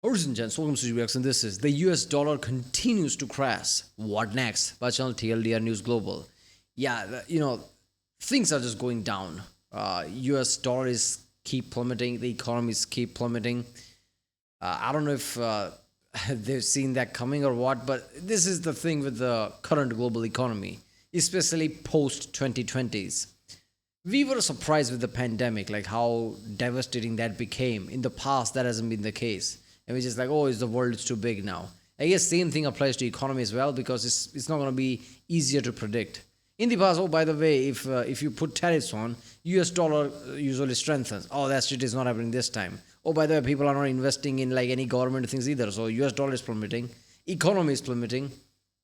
Ladies and gents, welcome to Reaction. This is the US dollar continues to crash. What next? By channel TLDR News Global. Yeah, things are just going down. US dollar is keep plummeting. The economies keep plummeting. I don't know if they've seen that coming or what, but this is the thing with the current global economy, especially post 2020s. We were surprised with the pandemic, like how devastating that became. In the past, that hasn't been the case. And we're just like, oh, is the world is too big now. I guess same thing applies to economy as well, because it's not going to be easier to predict. In the past, oh, by the way, if you put tariffs on, US dollar usually strengthens. Oh, that shit is not happening this time. Oh, by the way, people are not investing in like any government things either. So US dollar is plummeting. Economy is plummeting.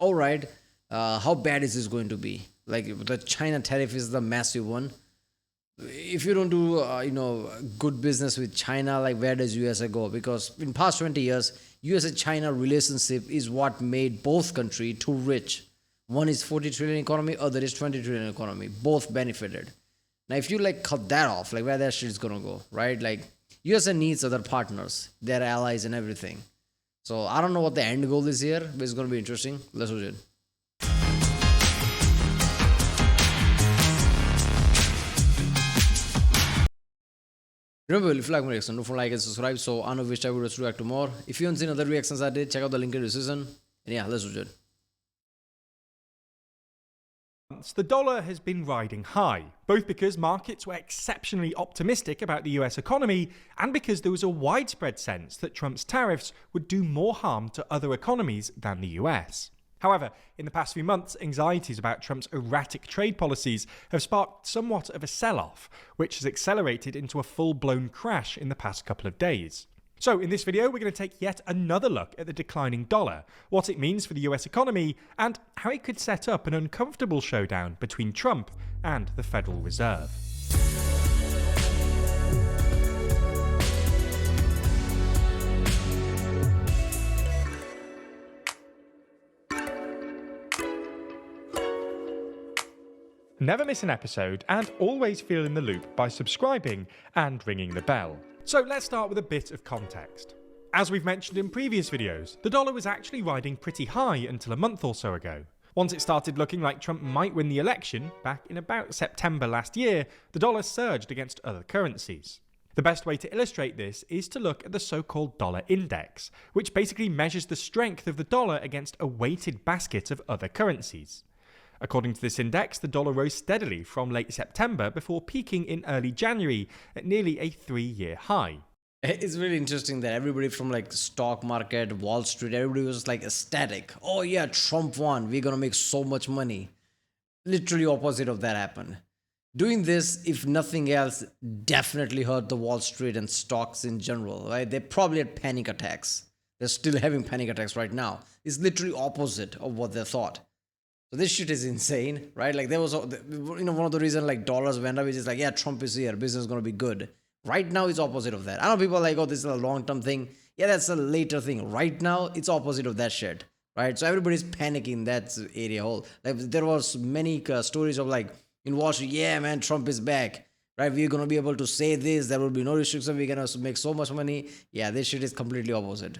All right, how bad is this going to be? Like the China tariff is the massive one. If you don't do good business with China, like where does USA go? Because in past 20 years, USA-China relationship is what made both country too rich. One is 40 trillion economy, other is 20 trillion economy. Both benefited. Now if you like cut that off, like where that shit is gonna go, right? Like USA needs other partners, their allies and everything. So I don't know what the end goal is here, but it's gonna be interesting. Let's watch it. Remember, if you like my reaction, don't forget like and subscribe so I know which type of videos to react to more. If you haven't seen other reactions I did, check out the link in the description. And yeah, let's do it. The dollar has been riding high, both because markets were exceptionally optimistic about the US economy and because there was a widespread sense that Trump's tariffs would do more harm to other economies than the US. However, in the past few months, anxieties about Trump's erratic trade policies have sparked somewhat of a sell-off, which has accelerated into a full-blown crash in the past couple of days. So in this video, we're going to take yet another look at the declining dollar, what it means for the US economy, and how it could set up an uncomfortable showdown between Trump and the Federal Reserve. Never miss an episode and always feel in the loop by subscribing and ringing the bell. So let's start with a bit of context. As we've mentioned in previous videos, the dollar was actually riding pretty high until a month or so ago. Once it started looking like Trump might win the election, back in about September last year, the dollar surged against other currencies. The best way to illustrate this is to look at the so-called dollar index, which basically measures the strength of the dollar against a weighted basket of other currencies. According to this index, the dollar rose steadily from late September before peaking in early January at nearly a 3-year high. It's really interesting that everybody from like stock market, Wall Street, everybody was like ecstatic. Oh yeah, Trump won. We're gonna make so much money. Literally opposite of that happened. Doing this, if nothing else, definitely hurt the Wall Street and stocks in general, right? They probably had panic attacks. They're still having panic attacks right now. It's literally opposite of what they thought. So this shit is insane, right? Like there was, one of the reasons like dollars went up is just like, yeah, Trump is here, business is going to be good. Right now, it's opposite of that. I know people are like, oh, this is a long-term thing. Yeah, that's a later thing. Right now, it's opposite of that shit, right? So everybody's panicking that area whole. Like there was many stories of like in Wall Street, yeah, man, Trump is back, right? We're going to be able to say this. There will be no restriction. We're going to make so much money. Yeah, this shit is completely opposite.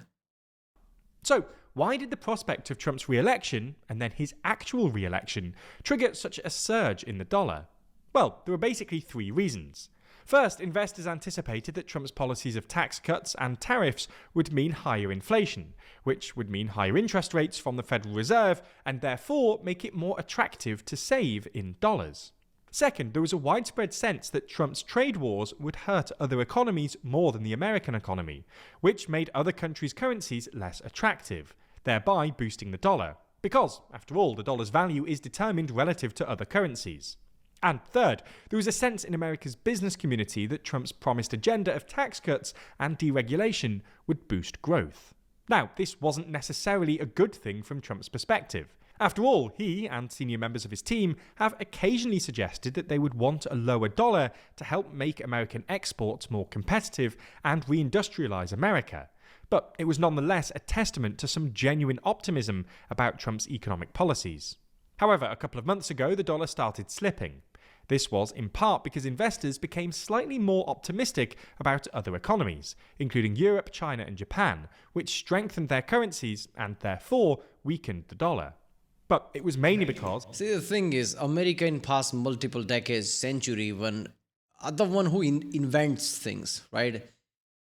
So, why did the prospect of Trump's re-election, and then his actual re-election, trigger such a surge in the dollar? Well, there were basically 3 reasons. First, investors anticipated that Trump's policies of tax cuts and tariffs would mean higher inflation, which would mean higher interest rates from the Federal Reserve, and therefore make it more attractive to save in dollars. Second, there was a widespread sense that Trump's trade wars would hurt other economies more than the American economy, which made other countries' currencies less attractive, thereby boosting the dollar, because, after all, the dollar's value is determined relative to other currencies. And third, there was a sense in America's business community that Trump's promised agenda of tax cuts and deregulation would boost growth. Now, this wasn't necessarily a good thing from Trump's perspective. After all, he and senior members of his team have occasionally suggested that they would want a lower dollar to help make American exports more competitive and reindustrialize America. But it was nonetheless a testament to some genuine optimism about Trump's economic policies. However, a couple of months ago, the dollar started slipping. This was in part because investors became slightly more optimistic about other economies, including Europe, China, and Japan, which strengthened their currencies and therefore weakened the dollar. But it was mainly because See, the thing is, America in past multiple decades, century, when are the one who invents things, right?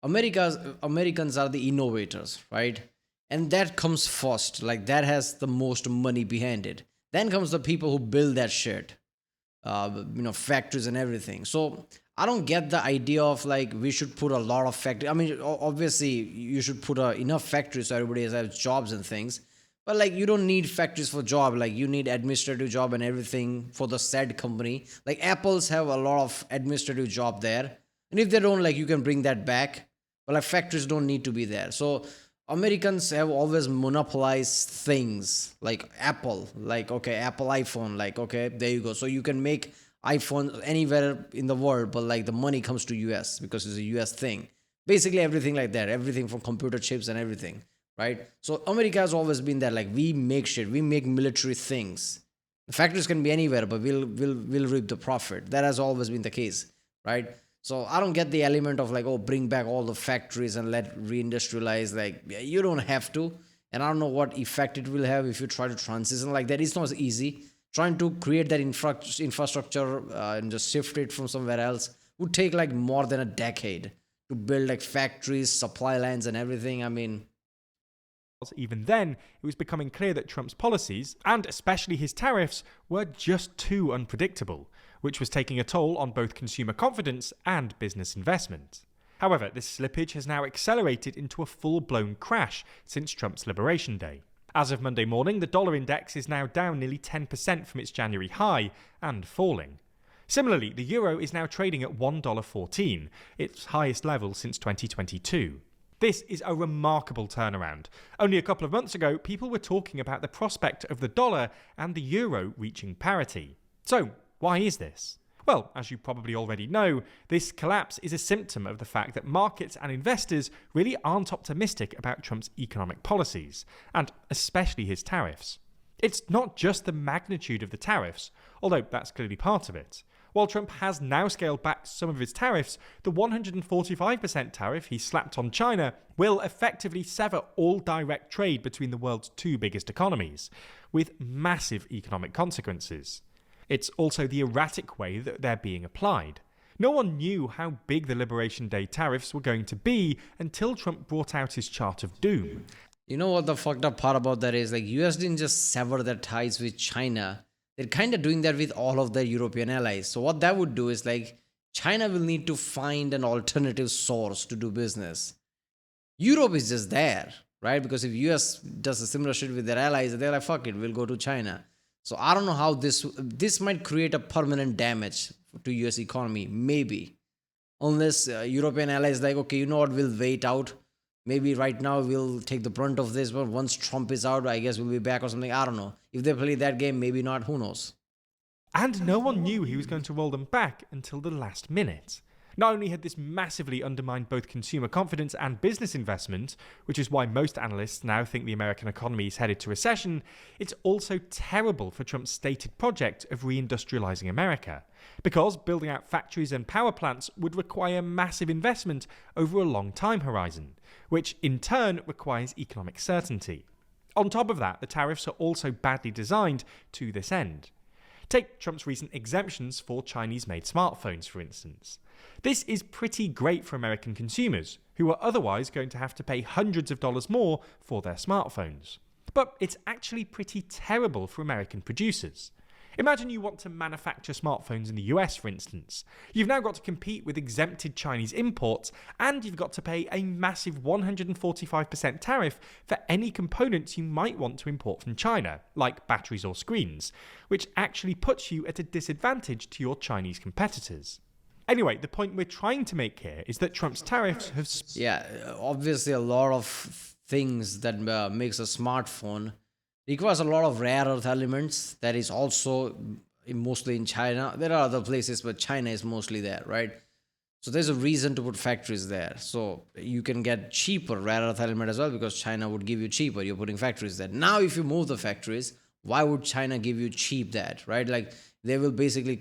Americans are the innovators, right? And that comes first. Like that has the most money behind it. Then comes the people who build that shit, factories and everything. So I don't get the idea of like we should put a lot of factory. I mean, obviously you should put enough factories so everybody has jobs and things. But like you don't need factories for job. Like you need administrative job and everything for the said company. Like Apple's have a lot of administrative job there, and if they don't, like you can bring that back. But like factories don't need to be there. So Americans have always monopolized things like Apple, like okay, Apple iPhone, like okay, there you go. So you can make iPhone anywhere in the world, but like the money comes to US because it's a US thing. Basically everything like that, everything from computer chips and everything, right? So America has always been there, like we make shit, we make military things. The factories can be anywhere, but we'll reap the profit. That has always been the case, right? So I don't get the element of like, oh, bring back all the factories and let reindustrialize. Like you don't have to, and I don't know what effect it will have if you try to transition like that. It's not easy. Trying to create that infrastructure and just shift it from somewhere else would take like more than a decade to build like factories, supply lines, and everything. I mean, even then, it was becoming clear that Trump's policies, and especially his tariffs, were just too unpredictable, which was taking a toll on both consumer confidence and business investment. However, this slippage has now accelerated into a full-blown crash since Trump's Liberation Day. As of Monday morning, the dollar index is now down nearly 10% from its January high and falling. Similarly, the euro is now trading at $1.14, its highest level since 2022. This is a remarkable turnaround. Only a couple of months ago, people were talking about the prospect of the dollar and the euro reaching parity. So, why is this? Well, as you probably already know, this collapse is a symptom of the fact that markets and investors really aren't optimistic about Trump's economic policies, and especially his tariffs. It's not just the magnitude of the tariffs, although that's clearly part of it. While Trump has now scaled back some of his tariffs, the 145% tariff he slapped on China will effectively sever all direct trade between the world's two biggest economies, with massive economic consequences. It's also the erratic way that they're being applied. No one knew how big the Liberation Day tariffs were going to be until Trump brought out his chart of doom. you know what the fucked up part about that is? Like US didn't just sever their ties with China. They're kind of doing that with all of their European allies. So what that would do is like China will need to find an alternative source to do business. Europe is just there, right? Because if US does a similar shit with their allies, they're like, fuck it, we'll go to China. So I don't know how this might create a permanent damage to US economy, maybe. Unless European allies like, okay, you know what, we'll wait out. Maybe right now we'll take the brunt of this, but once Trump is out, I guess we'll be back or something. I don't know. If they play that game, maybe not, who knows? And no one knew he was going to roll them back until the last minute. Not only had this massively undermined both consumer confidence and business investment, which is why most analysts now think the American economy is headed to recession, it's also terrible for Trump's stated project of reindustrializing America, because building out factories and power plants would require massive investment over a long time horizon, which in turn requires economic certainty. On top of that, the tariffs are also badly designed to this end. Take Trump's recent exemptions for Chinese-made smartphones, for instance. This is pretty great for American consumers, who are otherwise going to have to pay hundreds of dollars more for their smartphones. But it's actually pretty terrible for American producers. Imagine you want to manufacture smartphones in the US, for instance. You've now got to compete with exempted Chinese imports, and you've got to pay a massive 145% tariff for any components you might want to import from China, like batteries or screens, which actually puts you at a disadvantage to your Chinese competitors. Anyway, the point we're trying to make here is that Trump's tariffs have... Yeah, obviously a lot of things that makes a smartphone requires a lot of rare earth elements that is also mostly in China. There are other places, but China is mostly there, right? So there's a reason to put factories there. So you can get cheaper rare earth element as well because China would give you cheaper. You're putting factories there. Now, if you move the factories, Why would China give you cheap that, right? Like they will basically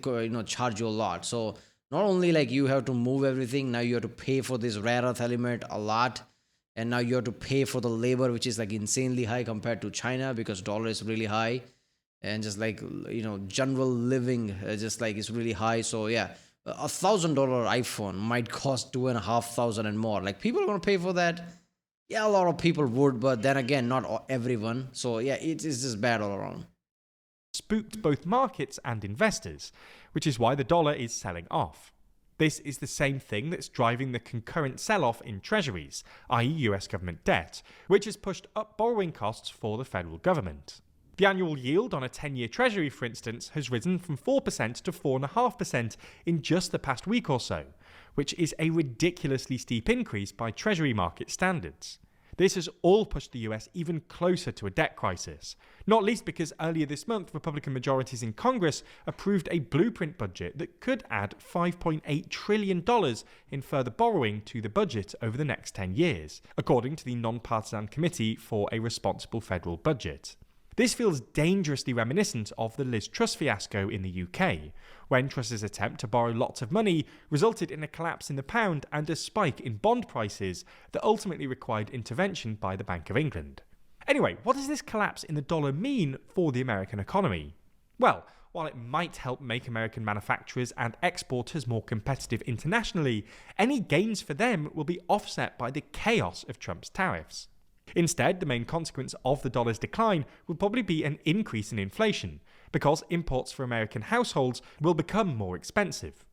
charge you a lot. So not only like you have to move everything, now you have to pay for this rare earth element a lot, and now you have to pay for the labor, which is like insanely high compared to China because dollar is really high, and just like general living just like is really high. So yeah, $1,000 iPhone might cost 2,500 and more. Like people are gonna pay for that. Yeah, a lot of people would, but then again, not everyone. So yeah, it is just bad all around. Spooked both markets and investors, which is why the dollar is selling off. This is the same thing that's driving the concurrent sell-off in treasuries, i.e. US government debt, which has pushed up borrowing costs for the federal government. The annual yield on a 10-year treasury, for instance, has risen from 4% to 4.5% in just the past week or so, which is a ridiculously steep increase by treasury market standards. This has all pushed the US even closer to a debt crisis, not least because earlier this month Republican majorities in Congress approved a blueprint budget that could add $5.8 trillion in further borrowing to the budget over the next 10 years, according to the Nonpartisan Committee for a Responsible Federal Budget. This feels dangerously reminiscent of the Liz Truss fiasco in the UK, when Truss's attempt to borrow lots of money resulted in a collapse in the pound and a spike in bond prices that ultimately required intervention by the Bank of England. Anyway, what does this collapse in the dollar mean for the American economy? Well, while it might help make American manufacturers and exporters more competitive internationally, any gains for them will be offset by the chaos of Trump's tariffs. Instead, the main consequence of the dollar's decline will probably be an increase in inflation, because imports for American households will become more expensive.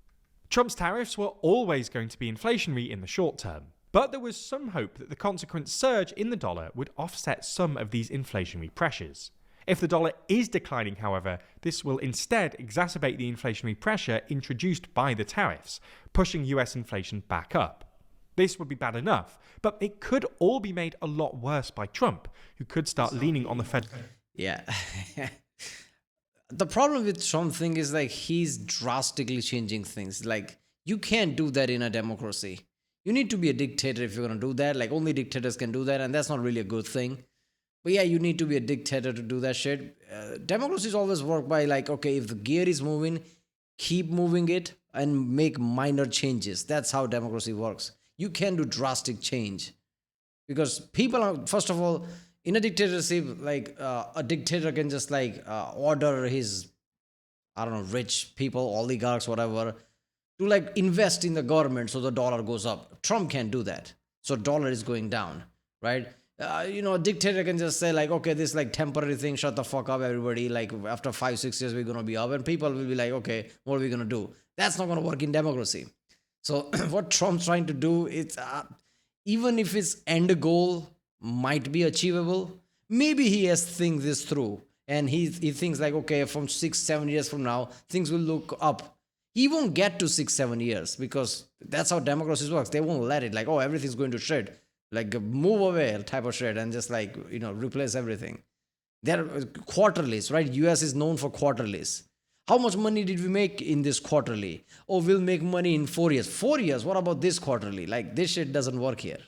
Trump's tariffs were always going to be inflationary in the short term, but there was some hope that the consequent surge in the dollar would offset some of these inflationary pressures. If the dollar is declining, however, this will instead exacerbate the inflationary pressure introduced by the tariffs, pushing US inflation back up. This would be bad enough, but it could all be made a lot worse by Trump, who could start leaning on the Fed. Yeah. The problem with Trump thing is like he's drastically changing things. Like you can't do that in a democracy. You need to be a dictator if you're gonna do that. Like only dictators can do that, and that's not really a good thing. But yeah, you need to be a dictator to do that shit. Democracies always work by like, okay, if the gear is moving, keep moving it and make minor changes. That's how democracy works. You can do drastic change because people are, first of all, in a dictatorship, like a dictator can just like order his, I don't know, rich people, oligarchs, whatever, to like invest in the government so the dollar goes up. Trump can't do that. So dollar is going down, right? A dictator can just say like, okay, this like temporary thing, shut the fuck up, everybody. Like after 5-6 years, we're going to be up, and people will be like, okay, what are we going to do? That's not going to work in democracy. So what Trump's trying to do is, even if his end goal might be achievable, maybe he has to think this through. And he thinks like, okay, from 6-7 years from now, things will look up. He won't get to 6-7 years because that's how democracy works. They won't let it like, oh, everything's going to shit. Like move away type of shit and just like, replace everything. They're quarterlies, right? US is known for quarterlies. How much money did we make in this quarterly? Oh, we'll make money in 4 years. 4 years? What about this quarterly? Like, this shit doesn't work here.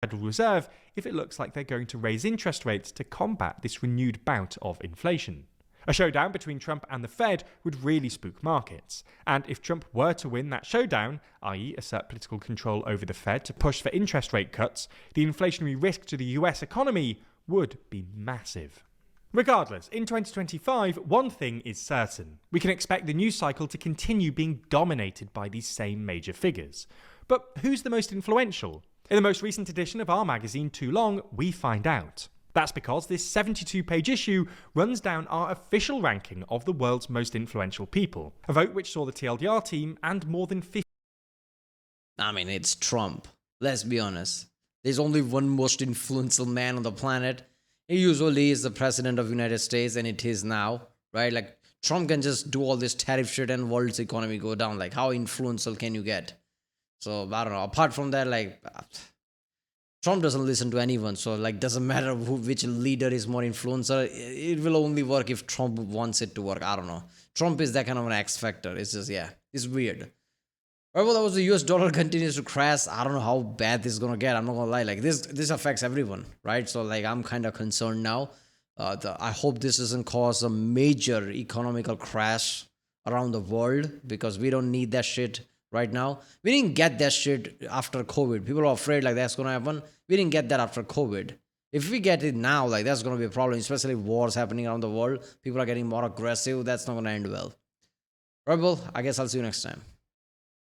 Federal Reserve if it looks like they're going to raise interest rates to combat this renewed bout of inflation. A showdown between Trump and the Fed would really spook markets, and if Trump were to win that showdown, i.e. assert political control over the Fed to push for interest rate cuts, the inflationary risk to the US economy would be massive. Regardless, in 2025, one thing is certain. We can expect the news cycle to continue being dominated by these same major figures. But who's the most influential? In the most recent edition of our magazine, Too Long, we find out. That's because this 72-page issue runs down our official ranking of the world's most influential people, a vote which saw the TLDR team and more than 50... I mean, it's Trump. Let's be honest. There's only one most influential man on the planet. He usually is the president of the United States, and it is now, right? Like, Trump can just do all this tariff shit and world's economy go down. Like, how influential can you get? So, I don't know. Apart from that, like, Trump doesn't listen to anyone. So, like, doesn't matter which leader is more influential. It will only work if Trump wants it to work. I don't know. Trump is that kind of an X factor. It's just, yeah, it's weird. Well, that was the US dollar continues to crash. I don't know how bad this is going to get. I'm not going to lie. Like this affects everyone, right? So like I'm kind of concerned now. I hope this doesn't cause a major economical crash around the world, because we don't need that shit right now. We didn't get that shit after COVID. People are afraid like that's gonna happen. We didn't get that after COVID. If we get it now, like that's gonna be a problem, especially wars happening around the world. People are getting more aggressive. That's not gonna end well. Right, well, I guess I'll see you next time.